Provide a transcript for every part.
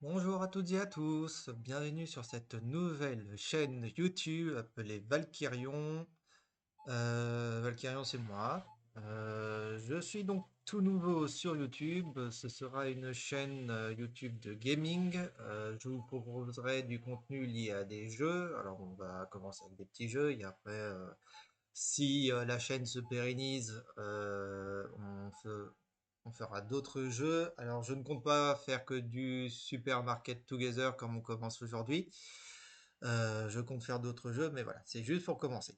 Bonjour à toutes et à tous, bienvenue sur cette nouvelle chaîne YouTube appelée Valkyrion. Valkyrion, c'est moi. Je suis donc tout nouveau sur YouTube. Ce sera une chaîne YouTube de gaming. Je vous proposerai du contenu lié à des jeux. Alors on va commencer avec des petits jeux et après, si la chaîne se pérennise, on fera d'autres jeux. Alors, je ne compte pas faire que du Super Market Together comme on commence aujourd'hui. Je compte faire d'autres jeux, mais voilà, c'est juste pour commencer.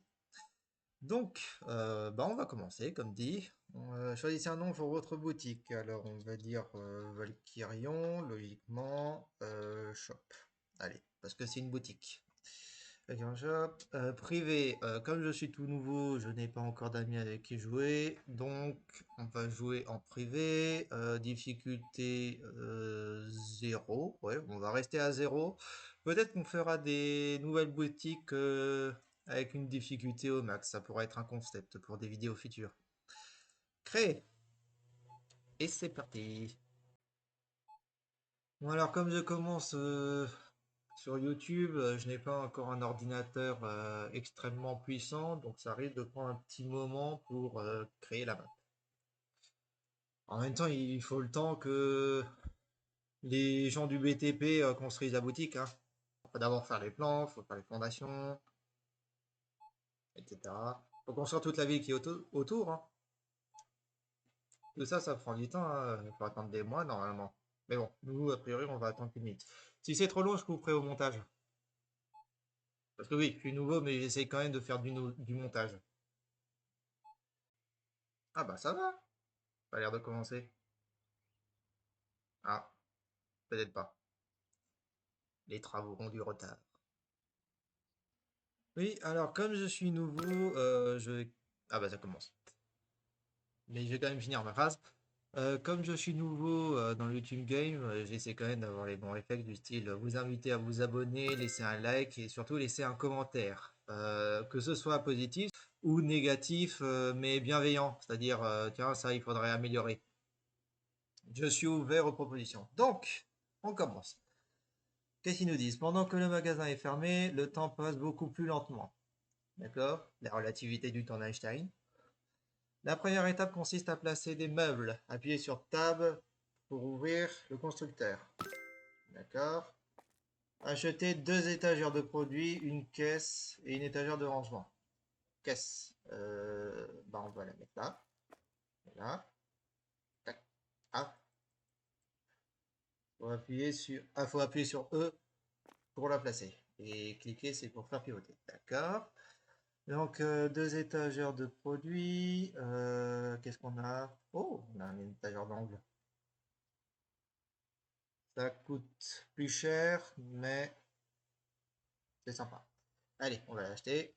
Donc, on va commencer, comme dit. Choisissez un nom pour votre boutique. Alors, on va dire Valkyrion, logiquement, Shop. Allez, parce que c'est une boutique. Avec un shop. Privé, comme je suis tout nouveau, je n'ai pas encore d'amis avec qui jouer, donc on va jouer en privé. Difficulté 0, ouais, on va rester à 0. Peut-être qu'on fera des nouvelles boutiques avec une difficulté au max, ça pourrait être un concept pour des vidéos futures. Créer, et c'est parti. Bon alors comme je commence sur YouTube, je n'ai pas encore un ordinateur extrêmement puissant, donc ça risque de prendre un petit moment pour créer la map. En même temps, il faut le temps que les gens du BTP construisent la boutique, hein. Faut d'abord faire les plans, faut faire les fondations, etc. Faut construire toute la ville qui est autour, hein. Tout ça, ça prend du temps, hein. Il faut attendre des mois normalement. Mais bon, nous, a priori, on va attendre une minute. Si c'est trop long, je couperai au montage. Parce que oui, je suis nouveau, mais j'essaie quand même de faire du montage. Ah bah ça va, ça a l'air de commencer. Ah, peut-être pas. Les travaux ont du retard. Oui, alors comme je suis nouveau, Ah bah ça commence. Mais je vais quand même finir ma phrase. Comme je suis nouveau dans le YouTube Game, j'essaie quand même d'avoir les bons réflexes du style vous inviter à vous abonner, laisser un like et surtout laisser un commentaire. Que ce soit positif ou négatif, mais bienveillant. C'est-à-dire, tiens, ça, il faudrait améliorer. Je suis ouvert aux propositions. Donc, on commence. Qu'est-ce qu'ils nous disent? Pendant que le magasin est fermé, le temps passe beaucoup plus lentement. D'accord? La relativité du temps d'Einstein. La première étape consiste à placer des meubles. Appuyez sur Tab pour ouvrir le constructeur. D'accord? Acheter deux étagères de produits, une caisse et une étagère de rangement. Caisse. On va la mettre là. Voilà. Tac. Ah, faut appuyer sur E pour la placer. Et cliquer, c'est pour faire pivoter. D'accord? Donc, deux étagères de produits. Qu'est-ce qu'on a? Oh, on a une étagère d'angle. Ça coûte plus cher, mais c'est sympa. Allez, on va l'acheter.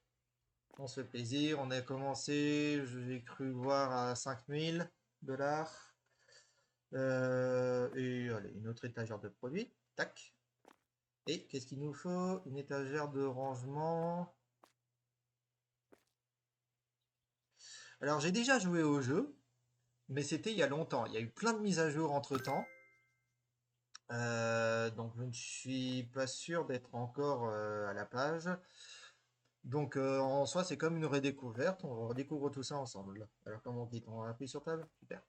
On se fait plaisir. On a commencé, j'ai cru voir à 5000 $. Et allez, une autre étagère de produits. Tac. Et qu'est-ce qu'il nous faut? Une étagère de rangement. Alors, j'ai déjà joué au jeu, mais c'était il y a longtemps. Il y a eu plein de mises à jour entre-temps. Donc je ne suis pas sûr d'être encore à la page. Donc en soi c'est comme une redécouverte, on redécouvre tout ça ensemble. Alors comme on dit, on appuie sur table, super.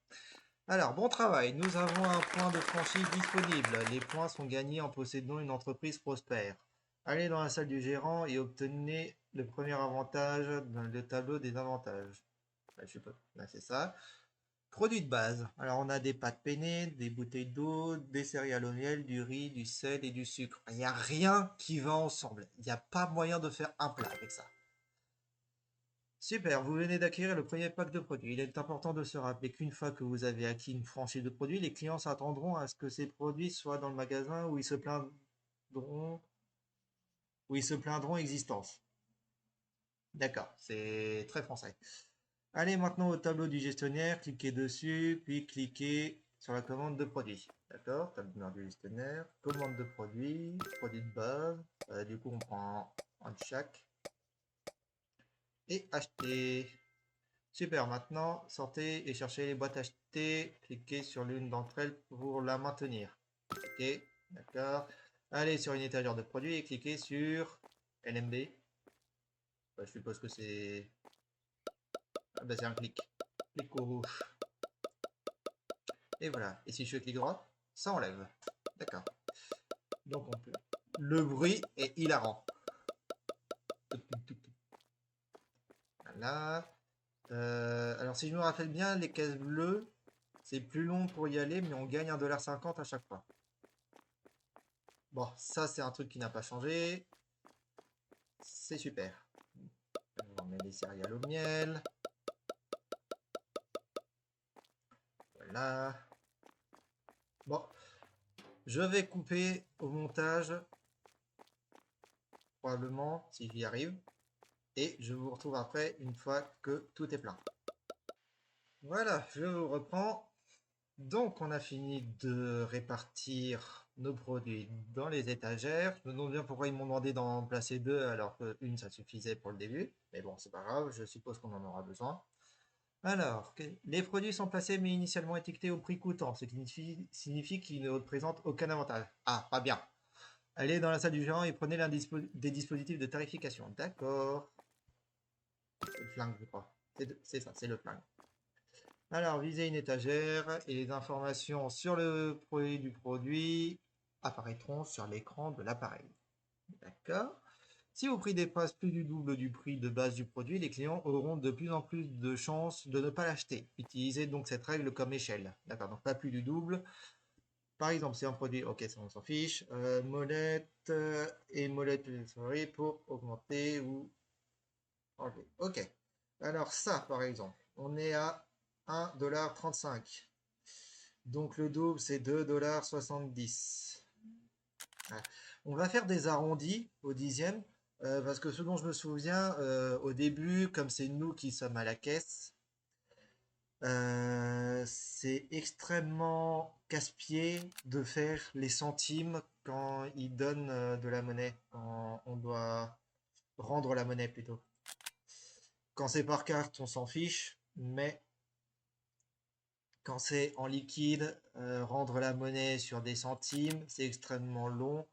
Alors bon travail, nous avons un point de franchise disponible. Les points sont gagnés en possédant une entreprise prospère. Allez dans la salle du gérant et obtenez le premier avantage dans le tableau des avantages. Je sais pas, là, c'est ça. Produits de base. Alors, on a des pâtes penne, des bouteilles d'eau, des céréales au miel, du riz, du sel et du sucre. Il n'y a rien qui va ensemble. Il n'y a pas moyen de faire un plat avec ça. Super, vous venez d'acquérir le premier pack de produits. Il est important de se rappeler qu'une fois que vous avez acquis une franchise de produits, les clients s'attendront à ce que ces produits soient dans le magasin où ils se plaindront existence. D'accord, c'est très français. Allez maintenant au tableau du gestionnaire, cliquez dessus, puis cliquez sur la commande de produit. D'accord? Tableau du gestionnaire, commande de produit, produit de base. Du coup, on prend un de chaque. Et acheter. Super, maintenant, sortez et cherchez les boîtes achetées. Cliquez sur l'une d'entre elles pour la maintenir. Ok. D'accord. Allez sur une étagère de produits et cliquez sur LMB. Bah, je suppose que c'est... Ah bah c'est un clic. Clic gauche. Et voilà. Et si je fais clic droit, ça enlève. D'accord. Donc on peut... Le bruit est hilarant. Voilà. Alors si je me rappelle bien, les caisses bleues, c'est plus long pour y aller, mais on gagne 1,50$ à chaque fois. Bon, ça c'est un truc qui n'a pas changé. C'est super. On met les céréales au miel. Voilà. Bon, je vais couper au montage, probablement, si j'y arrive. Et je vous retrouve après, une fois que tout est plein. Voilà, je vous reprends. Donc, on a fini de répartir nos produits dans les étagères. Je me demande bien pourquoi ils m'ont demandé d'en placer deux alors qu'une, ça suffisait pour le début. Mais bon, c'est pas grave, je suppose qu'on en aura besoin. Alors, les produits sont placés mais initialement étiquetés au prix coûtant, ce qui signifie qu'ils ne représentent aucun avantage. Ah, pas bien. Allez dans la salle du gérant et prenez l'un des dispositifs de tarification. D'accord. C'est le flingue, je crois. C'est ça, c'est le flingue. Alors, visez une étagère et les informations sur le produit du produit apparaîtront sur l'écran de l'appareil. D'accord. Si vos prix dépassent plus du double du prix de base du produit, les clients auront de plus en plus de chances de ne pas l'acheter. Utilisez donc cette règle comme échelle. D'accord, donc pas plus du double. Par exemple, si un produit, ok, ça on s'en fiche, molette et molette pour augmenter ou enlever. Ok. Alors ça, par exemple, on est à 1,35$. Donc le double, c'est 2,70$. Ah. On va faire des arrondis au dixième, parce que ce dont je me souviens, au début, comme c'est nous qui sommes à la caisse, c'est extrêmement casse-pied de faire les centimes quand ils donnent de la monnaie, quand on doit rendre la monnaie plutôt. Quand c'est par carte, on s'en fiche, mais quand c'est en liquide, rendre la monnaie sur des centimes, c'est extrêmement long.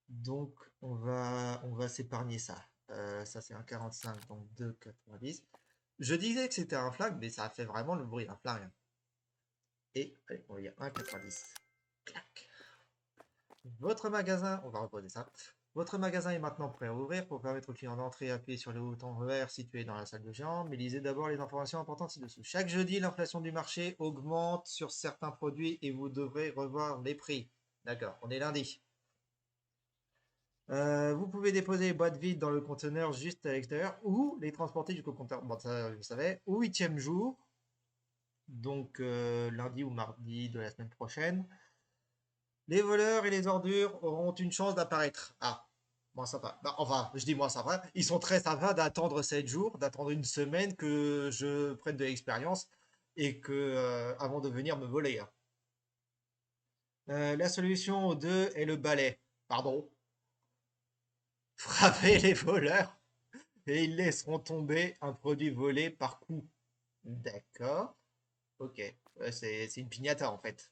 Donc, on va s'épargner ça. Ça, c'est un 45, donc 2,90. Je disais que c'était un flingue, mais ça fait vraiment le bruit d'un flingue. Et, allez, on va dire 1,90. Clac. Votre magasin, on va reposer ça. Votre magasin est maintenant prêt à ouvrir. Pour permettre aux clients d'entrer, appuyez sur le bouton vert situé dans la salle de géant, mais lisez d'abord les informations importantes ci-dessous. Chaque jeudi, l'inflation du marché augmente sur certains produits et vous devrez revoir les prix. D'accord, on est lundi. Vous pouvez déposer les boîtes vides dans le conteneur juste à l'extérieur ou les transporter jusqu'au compteur. Bon, ça, vous savez. Au huitième jour, donc lundi ou mardi de la semaine prochaine, les voleurs et les ordures auront une chance d'apparaître. Ah, moi ça va. Bah, enfin, je dis moi ça va. Ils sont très sympas d'attendre 7 jours, d'attendre une semaine que je prenne de l'expérience et que avant de venir me voler, hein. La solution aux deux est le balai. Pardon. Frappez les voleurs et ils laisseront tomber un produit volé par coup. D'accord. Ok. Ouais, c'est une piñata en fait.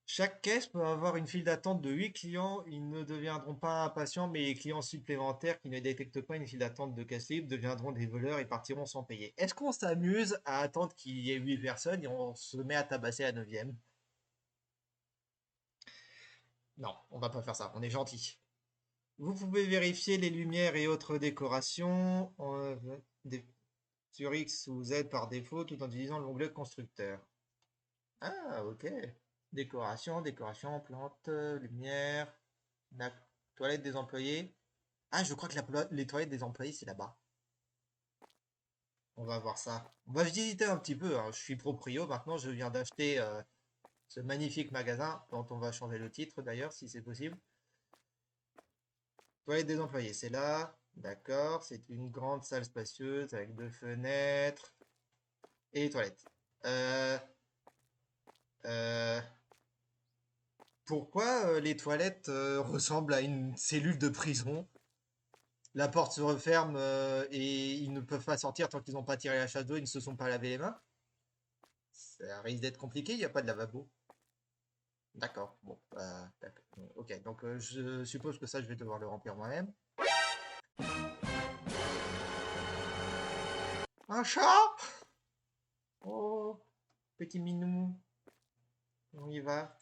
Chaque caisse peut avoir une file d'attente de 8 clients. Ils ne deviendront pas impatients, mais les clients supplémentaires qui ne détectent pas une file d'attente de caisse libre deviendront des voleurs et partiront sans payer. Est-ce qu'on s'amuse à attendre qu'il y ait 8 personnes et on se met à tabasser la neuvième? Non, on va pas faire ça. On est gentil. Vous pouvez vérifier les lumières et autres décorations sur X ou Z par défaut tout en utilisant l'onglet constructeur. Ah, ok. Décoration, décoration, plantes, lumière, la toilette des employés. Ah, je crois que les toilettes des employés, c'est là-bas. On va voir ça. On va visiter un petit peu, hein. Je suis proprio maintenant, je viens d'acheter ce magnifique magasin dont on va changer le titre d'ailleurs, si c'est possible. Toilette des employés, c'est là. D'accord, c'est une grande salle spacieuse avec deux fenêtres et les toilettes. Euh, euh, Pourquoi les toilettes ressemblent à une cellule de prison? La porte se referme et ils ne peuvent pas sortir tant qu'ils n'ont pas tiré la chasse d'eau, ils ne se sont pas lavé les mains. Ça risque d'être compliqué, il n'y a pas de lavabo. D'accord. Bon, d'accord. Ok, donc je suppose que ça, je vais devoir le remplir moi-même. Un chat? Oh, petit minou. On y va.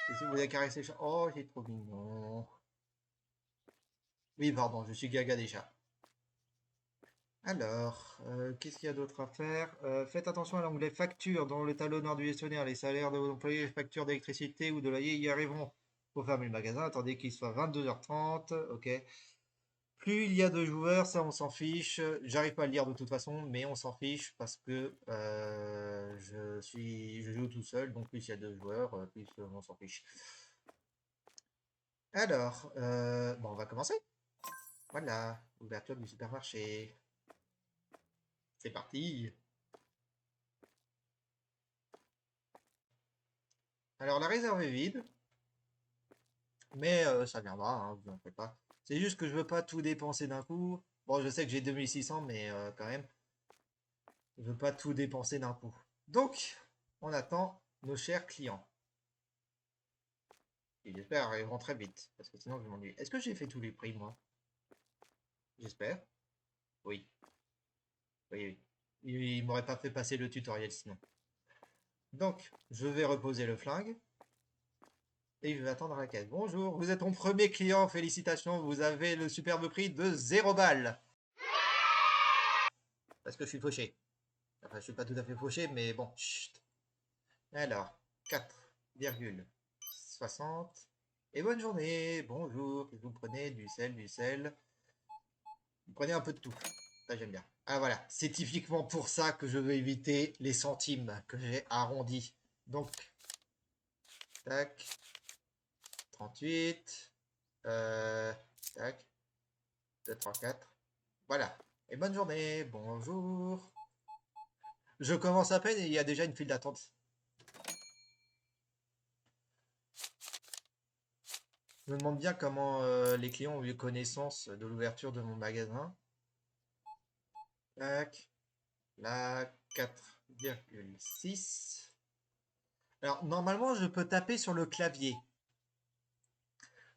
Et si vous voulez caresser le chat. Oh, c'est trop mignon. Oui, pardon, je suis gaga des chats. Alors, qu'est-ce qu'il y a d'autre à faire? Faites attention à l'onglet facture dans le tableau noir du gestionnaire. Les salaires de vos employés, les factures d'électricité ou de loyer y arriveront. Faut fermer le magasin, attendez qu'il soit 22h30. Ok. Plus il y a de joueurs, ça on s'en fiche. J'arrive pas à le lire de toute façon, mais on s'en fiche parce que je joue tout seul, donc plus il y a de joueurs, plus on s'en fiche. Alors, bon, on va commencer. Voilà, ouverture du supermarché. C'est parti. Alors la réserve est vide, mais ça viendra, hein, vous en faites pas. C'est juste que je veux pas tout dépenser d'un coup. Bon, je sais que j'ai 2600, mais quand même, je veux pas tout dépenser d'un coup. Donc, on attend nos chers clients. Et j'espère arriveront très vite, parce que sinon je m'ennuie. Est-ce que j'ai fait tous les prix, moi? J'espère. Oui. Oui, oui. Il m'aurait pas fait passer le tutoriel sinon. Donc, je vais reposer le flingue. Et je vais attendre la caisse. Bonjour, vous êtes mon premier client, félicitations, vous avez le superbe prix de 0 balles. Parce que je suis fauché. Enfin, je suis pas tout à fait fauché, mais bon, chut. Alors, 4,60. Et bonne journée, bonjour, vous prenez du sel, du sel. Vous prenez un peu de tout. Ça, j'aime bien. Ah, voilà. C'est typiquement pour ça que je veux éviter les centimes que j'ai arrondis. Donc, tac, 38. Tac, 234. Voilà. Et bonne journée. Bonjour. Je commence à peine et il y a déjà une file d'attente. Je me demande bien comment les clients ont eu connaissance de l'ouverture de mon magasin. Tac, là, 4,6. Alors, normalement, je peux taper sur le clavier.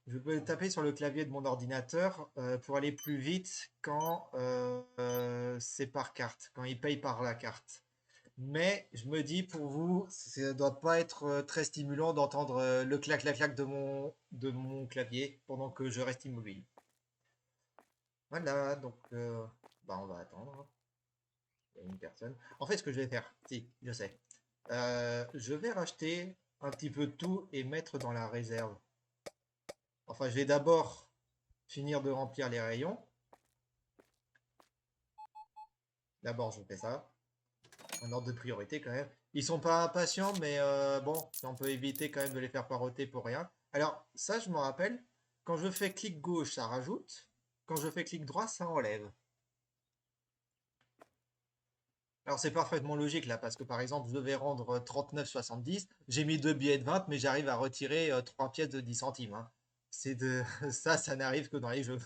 Je peux taper sur le clavier de mon ordinateur pour aller plus vite quand c'est par carte, quand il paye par la carte. Mais je me dis pour vous, ça ne doit pas être très stimulant d'entendre le clac-clac-clac de mon clavier pendant que je reste immobile. Voilà, donc bah on va attendre. Il y a une personne. En fait, ce que je vais faire, si, je sais. Je vais racheter un petit peu de tout et mettre dans la réserve. Enfin, je vais d'abord finir de remplir les rayons. D'abord, je fais ça. Un ordre de priorité quand même. Ils sont pas impatients, mais bon, on peut éviter quand même de les faire paroter pour rien. Alors, ça, je me rappelle, quand je fais clic gauche, ça rajoute. Quand je fais clic droit, ça enlève. Alors, c'est parfaitement logique là, parce que par exemple, je devais rendre 39,70. J'ai mis 2 billets de 20, mais j'arrive à retirer 3 pièces de 10 centimes, hein. C'est de ça n'arrive que dans les jeux.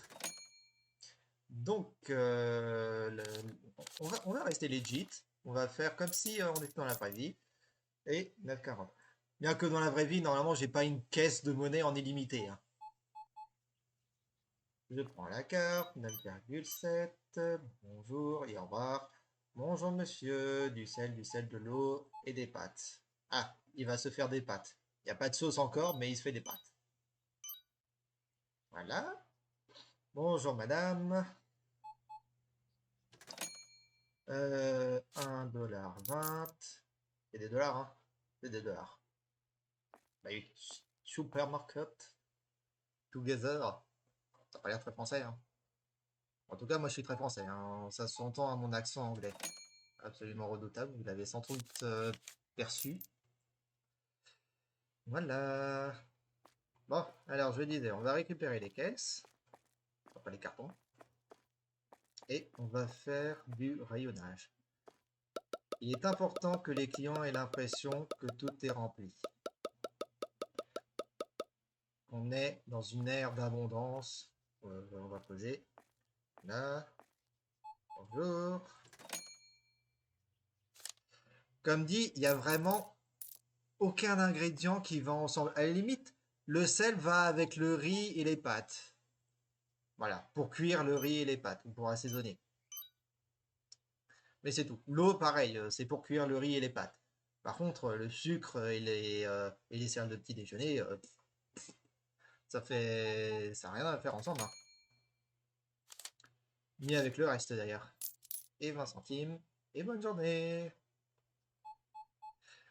Donc, on va rester legit. On va faire comme si on était dans la vraie vie. Et 9,40. Bien que dans la vraie vie, normalement, j'ai pas une caisse de monnaie en illimité, hein. Je prends la carte, 9,7. Bonjour et au revoir. Bonjour monsieur, du sel, de l'eau et des pâtes. Ah, il va se faire des pâtes. Il n'y a pas de sauce encore, mais il se fait des pâtes. Voilà. Bonjour madame. 1,20 $. C'est des dollars, hein. C'est des dollars. Bah oui. Supermarket. Together. Ça a pas l'air très français, hein. En tout cas, moi je suis très français, hein. Ça s'entend à mon accent anglais. Absolument redoutable, vous l'avez sans doute perçu. Voilà. Bon, alors je disais, on va récupérer les caisses, enfin pas les cartons, et on va faire du rayonnage. Il est important que les clients aient l'impression que tout est rempli. On est dans une ère d'abondance. On va poser là. Bonjour. Comme dit, il y a vraiment aucun ingrédient qui va ensemble. À la limite, le sel va avec le riz et les pâtes. Voilà, pour cuire le riz et les pâtes, ou pour assaisonner. Mais c'est tout. L'eau, pareil, c'est pour cuire le riz et les pâtes. Par contre, le sucre et les céréales de petit déjeuner, ça n'a rien à faire ensemble, hein. Ni avec le reste d'ailleurs. Et 20 centimes, et bonne journée.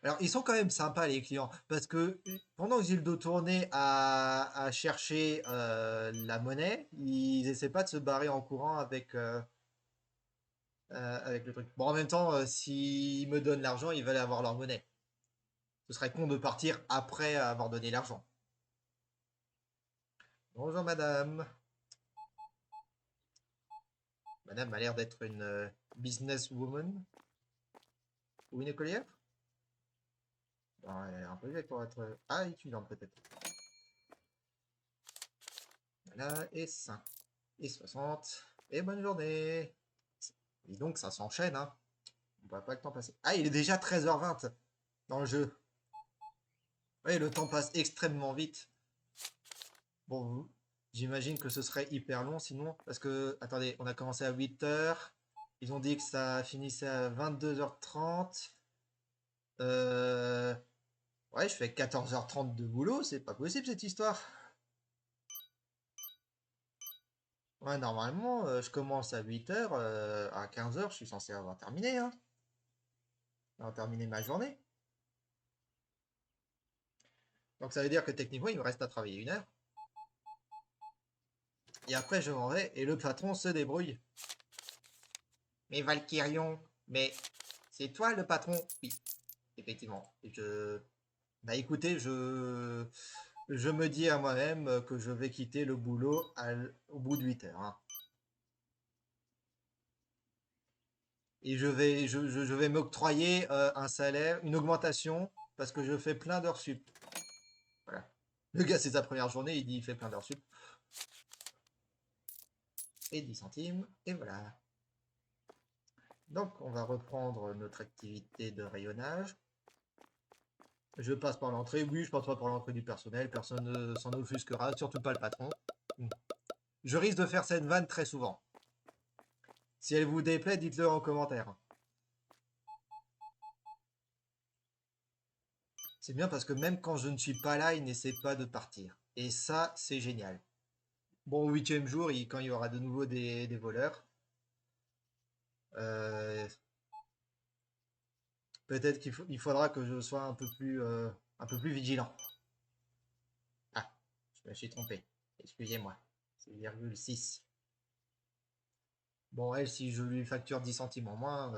Alors, ils sont quand même sympas, les clients, parce que pendant que j'ai le dos tourné à chercher la monnaie, ils essaient pas de se barrer en courant avec le truc. Bon, en même temps, s'ils me donnent l'argent, ils veulent avoir leur monnaie. Ce serait con de partir après avoir donné l'argent. Bonjour, madame. Madame a l'air d'être une businesswoman ou une écolière. Bon, elle est un peu vieille pour être... Ah, étudiante peut-être. Voilà, et 5. Et 60. Et bonne journée. Et donc, ça s'enchaîne, hein. On voit pas le temps passer. Ah, il est déjà 13h20 dans le jeu. Oui, le temps passe extrêmement vite. Bon, j'imagine que ce serait hyper long sinon. Parce que, attendez, on a commencé à 8h. Ils ont dit que ça finissait à 22h30. Ouais, je fais 14h30 de boulot. C'est pas possible cette histoire. Ouais, normalement, je commence à 8h. À 15h, je suis censé avoir terminé, hein. Avoir terminé ma journée. Donc ça veut dire que techniquement, il me reste à travailler 1 heure. Et après, je m'en vais et le patron se débrouille. Mais Valkyrion, mais c'est toi le patron? Oui, effectivement. Bah écoutez, je me dis à moi-même que je vais quitter le boulot au bout de 8 heures, hein. Et je vais m'octroyer un salaire, une augmentation, parce que je fais plein d'heures sup. Voilà. Le gars, c'est sa première journée, il dit il fait plein d'heures sup. Et 10 centimes, et voilà. Donc, on va reprendre notre activité de rayonnage. Je passe par l'entrée. Oui, je passe pas par l'entrée du personnel. Personne ne s'en offusquera, surtout pas le patron. Je risque de faire cette vanne très souvent. Si elle vous déplaît, dites-le en commentaire. C'est bien parce que même quand je ne suis pas là, il n'essaie pas de partir. Et ça, c'est génial. Bon, au 8e jour, quand il y aura de nouveau des voleurs, euh, peut-être il faudra que je sois un peu plus vigilant. Ah, je me suis trompé. Excusez-moi. C'est 0,6. Bon, elle, si je lui facture 10 centimes en moins,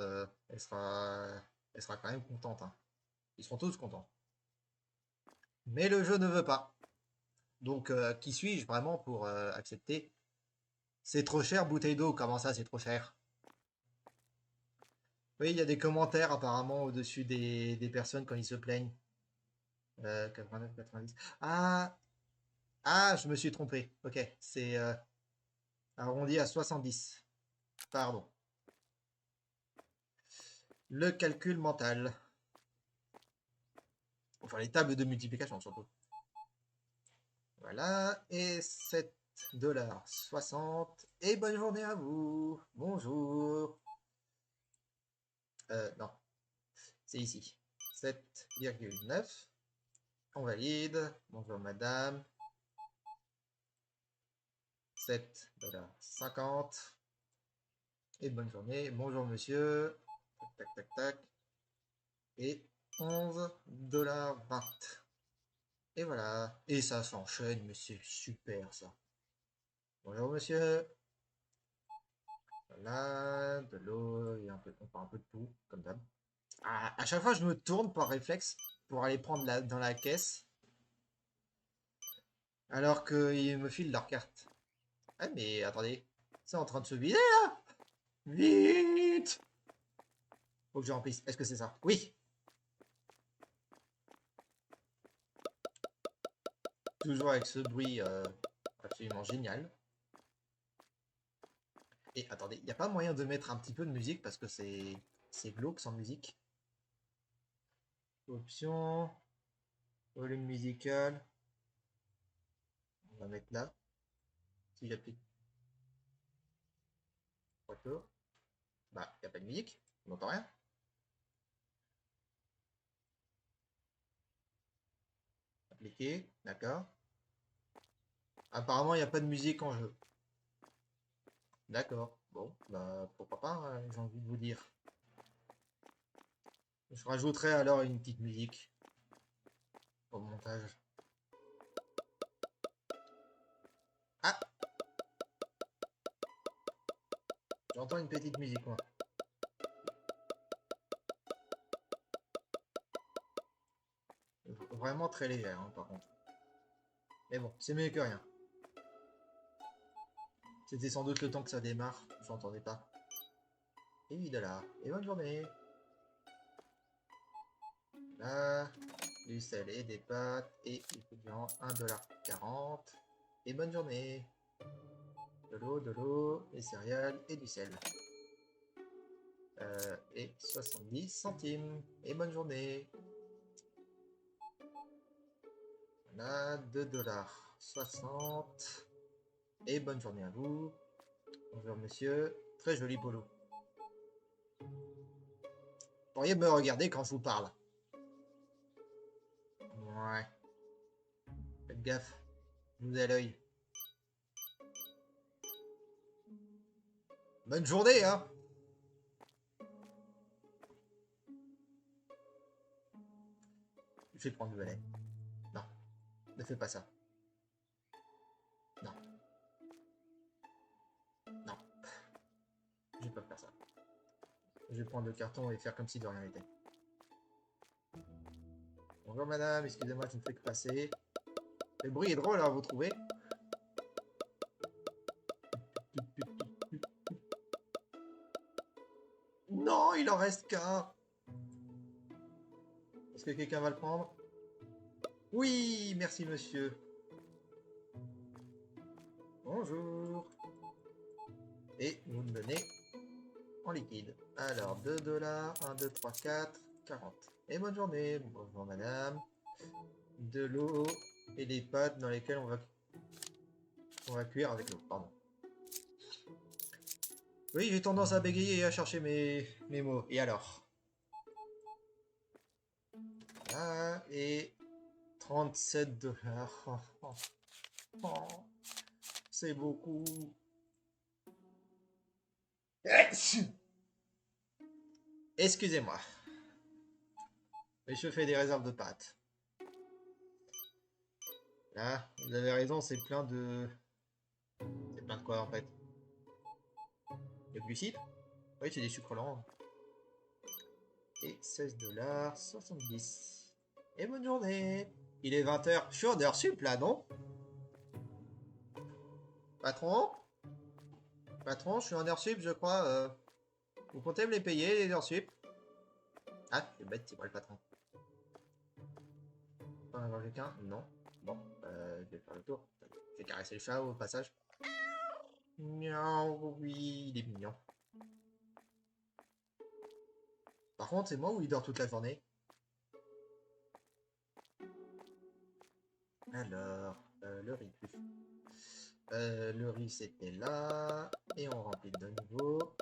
elle sera quand même contente, hein. Ils seront tous contents. Mais le jeu ne veut pas. Donc, qui suis-je vraiment pour accepter? C'est trop cher, bouteille d'eau. Comment ça, c'est trop cher? Oui, il y a des commentaires apparemment au-dessus des personnes quand ils se plaignent. 89, 90. Ah, ah, je me suis trompé. Ok, c'est arrondi à 70. Pardon. Le calcul mental. Enfin, les tables de multiplication surtout. Voilà, et 7,60 $. Et bonne journée à vous. Bonjour. Non, c'est ici. 7,9. On valide. Bonjour madame. 7,50 $. Et bonne journée. Bonjour monsieur. Tac, tac, tac, tac. Et 11,20 $. Et voilà. Et ça s'enchaîne, mais c'est super ça. Bonjour monsieur. Voilà, de l'eau, et on prend un peu de tout, comme d'hab. À chaque fois, je me tourne par réflexe pour aller prendre dans la caisse, alors qu'ils me filent leur carte. Ah, mais attendez, c'est en train de se vider là! Vite! Faut que je remplisse. Est-ce que c'est ça? Oui! Toujours avec ce bruit absolument génial. Et attendez, il n'y a pas moyen de mettre un petit peu de musique parce que c'est glauque sans musique. Option. Volume musical. On va mettre là. Si j'applique retour, bah, il n'y a pas de musique. On n'entend rien. Appliquer, d'accord. Apparemment, il n'y a pas de musique en jeu. D'accord. Bon, bah, pourquoi pas, hein, j'ai envie de vous dire. Je rajouterai alors une petite musique au montage. Ah! J'entends une petite musique, moi. Vraiment très légère, hein, par contre. Mais bon, c'est mieux que rien. C'était sans doute le temps que ça démarre. Je n'entendais pas. Et oui, de là. Et bonne journée. Là, du sel et des pâtes. Et du viande, 1,40 $. Et bonne journée. De l'eau, des céréales et du sel. Et 70 centimes. Et bonne journée. Voilà, 2,60 $. Et bonne journée à vous. Bonjour monsieur. Très joli polo. Vous pourriez me regarder quand je vous parle. Ouais. Faites gaffe. Vous avez l'œil. Bonne journée, hein. Je vais prendre le balai. Non. Ne fais pas ça. Non. Non. Je vais pas faire ça. Je vais prendre le carton et faire comme si de rien n'était. Bonjour madame, excusez-moi, je ne fais que passer. Le bruit est drôle, hein, vous trouvez? Non, il en reste qu'un. Est-ce que quelqu'un va le prendre? Oui, merci monsieur. Bonjour. Et vous me donnez en liquide. Alors, 2 $, 1, 2, 3, 4, 40. Et bonne journée. Bonjour madame. De l'eau et des pâtes dans lesquelles on va cuire avec l'eau. Pardon. Oui, j'ai tendance à bégayer et à chercher mes mots. Et alors? Voilà, et 37 $. C'est beaucoup. Excusez-moi. Mais je fais des réserves de pâtes. Là, vous avez raison, c'est plein de... C'est plein de quoi en fait? De glucides? Oui, c'est des sucres lents. Et 16 $ 70. Et bonne journée. Il est 20 h. Je suis en heure sup là, non? Patron? Patron, je suis en heure sup, je crois. Vous comptez me les payer, les heures sup? Ah, c'est bête, c'est moi le patron. Pas en avoir quelqu'un? Non. Bon, je vais faire le tour. Je vais caresser le chat au passage. Miaou, oui, il est mignon. Par contre, c'est moi ou il dort toute la journée? Alors, le riz. Le riz, c'était là. Et on remplit de nouveau.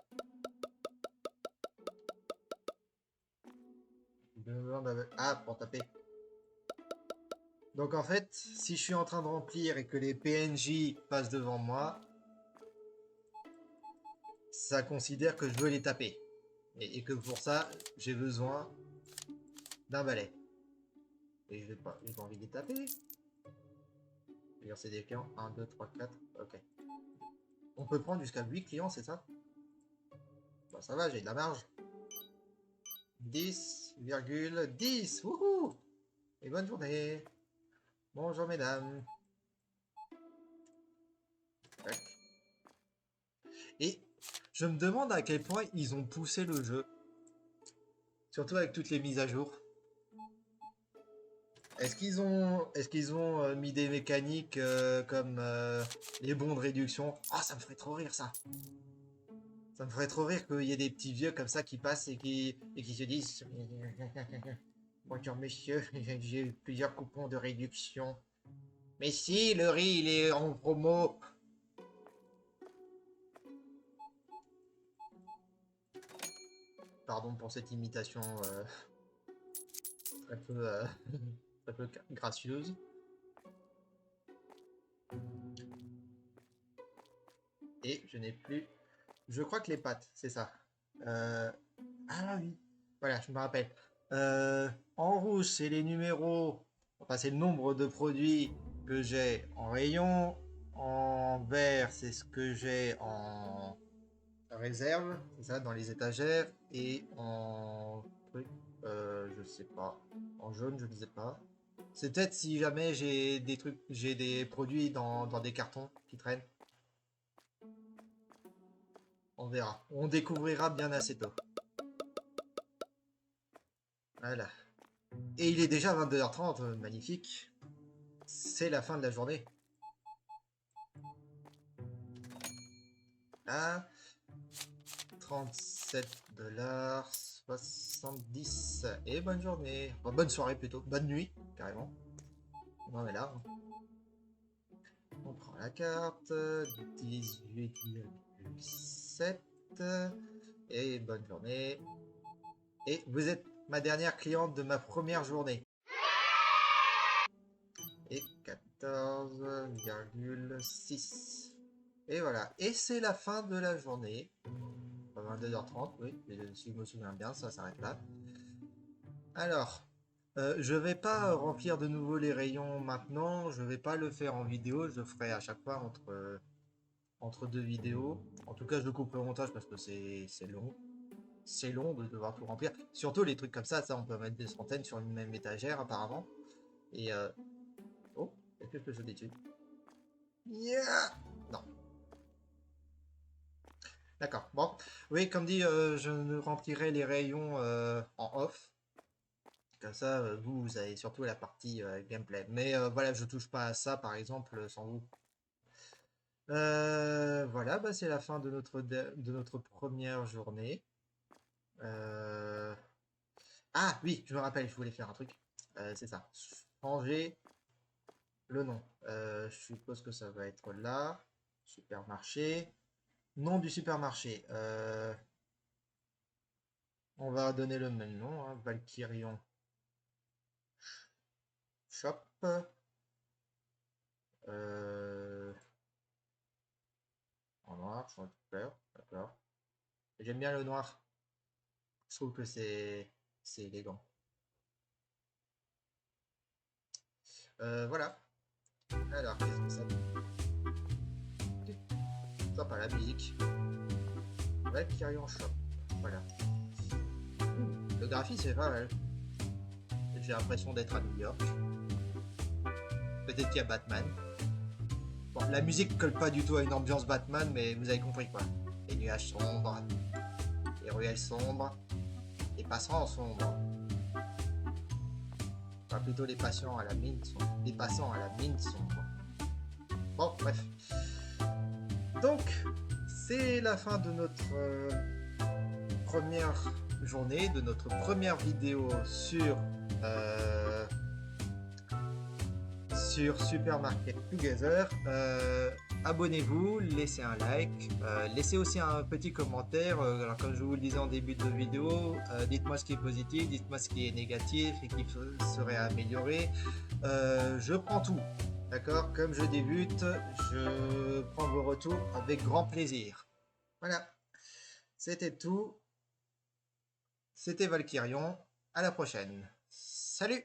Ah, pour taper. Donc en fait, si je suis en train de remplir et que les PNJ passent devant moi, ça considère que je veux les taper. Et que pour ça, j'ai besoin d'un balai. Et j'ai pas envie de les taper. D'ailleurs, c'est des clients. 1, 2, 3, 4. Ok. On peut prendre jusqu'à 8 clients, c'est ça? Bon, ça va, j'ai de la marge. 10,10. Wouhou! Et bonne journée. Bonjour, mesdames. Tac. Et je me demande à quel point ils ont poussé le jeu. Surtout avec toutes les mises à jour. Est-ce qu'ils ont mis des mécaniques comme les bons de réduction? Ah, ça me ferait trop rire ça. Ça me ferait trop rire qu'il y ait des petits vieux comme ça qui passent et qui se disent Bonjour messieurs, j'ai eu plusieurs coupons de réduction. Mais si, le riz il est en promo. Pardon pour cette imitation très peu, très peu gracieuse. Et je n'ai plus... Je crois que les pâtes, c'est ça. Ah oui, voilà, je me rappelle. En rouge, c'est les numéros, enfin c'est le nombre de produits que j'ai en rayon. En vert, c'est ce que j'ai en réserve, c'est ça, dans les étagères. Et en truc, je sais pas. En jaune, je ne sais pas. C'est peut-être si jamais j'ai des trucs, j'ai des produits dans des cartons qui traînent. On verra. On découvrira bien assez tôt. Voilà. Et il est déjà 22h30, magnifique. C'est la fin de la journée. Ah, 37,70 $. Et bonne journée. Enfin, bonne soirée plutôt. Bonne nuit, carrément. On en est là. On prend la carte. 18,7. Et bonne journée. Et vous êtes ma dernière cliente de ma première journée. Et 14,6. Et voilà. Et c'est la fin de la journée. 22h30, oui. Si je me souviens bien, ça s'arrête là. Alors, je vais pas remplir de nouveau les rayons maintenant. Je vais pas le faire en vidéo. Je le ferai à chaque fois entre deux vidéos. En tout cas, je le couperai au montage parce que c'est long. C'est long de devoir tout remplir. Surtout les trucs comme ça, on peut mettre des centaines sur une même étagère apparemment. Et oh, est-ce que je peux sauter dessus? Yeah. Non. D'accord. Bon. Oui, comme dit, je ne remplirai les rayons en off. Comme ça, vous avez surtout la partie gameplay. Mais voilà, je touche pas à ça, par exemple, sans vous. Voilà, bah, c'est la fin de notre première journée. Euh, Ah oui, je me rappelle, je voulais faire un truc. C'est ça. Changer le nom. Je suppose que ça va être là. Supermarché. Nom du supermarché. On va donner le même nom, hein, Valkyrion Shop. Euh, En noir, sur toute couleur. D'accord. J'aime bien le noir. Je trouve que c'est élégant. Voilà. Alors, qu'est-ce que ça dit? Sympa la musique. Valkyrion Shop. Voilà. Le graphisme est pas mal. J'ai l'impression d'être à New York. Peut-être qu'il y a Batman. Bon, la musique colle pas du tout à une ambiance Batman, mais vous avez compris quoi. Les nuages sombres, les ruelles sombres, les passants sombres. Enfin, plutôt les patients à la mine sombre. Les passants à la mine sombre. Bon, bref. Donc, c'est la fin de notre première journée, de notre première vidéo sur Supermarket Together. Abonnez-vous, laissez un like, laissez aussi un petit commentaire. Alors comme je vous le disais en début de vidéo, dites-moi ce qui est positif, dites-moi ce qui est négatif et qui serait amélioré. Je prends tout, d'accord? Comme je débute, je prends vos retours avec grand plaisir. Voilà, c'était tout. C'était Valkyrion. À la prochaine. Salut!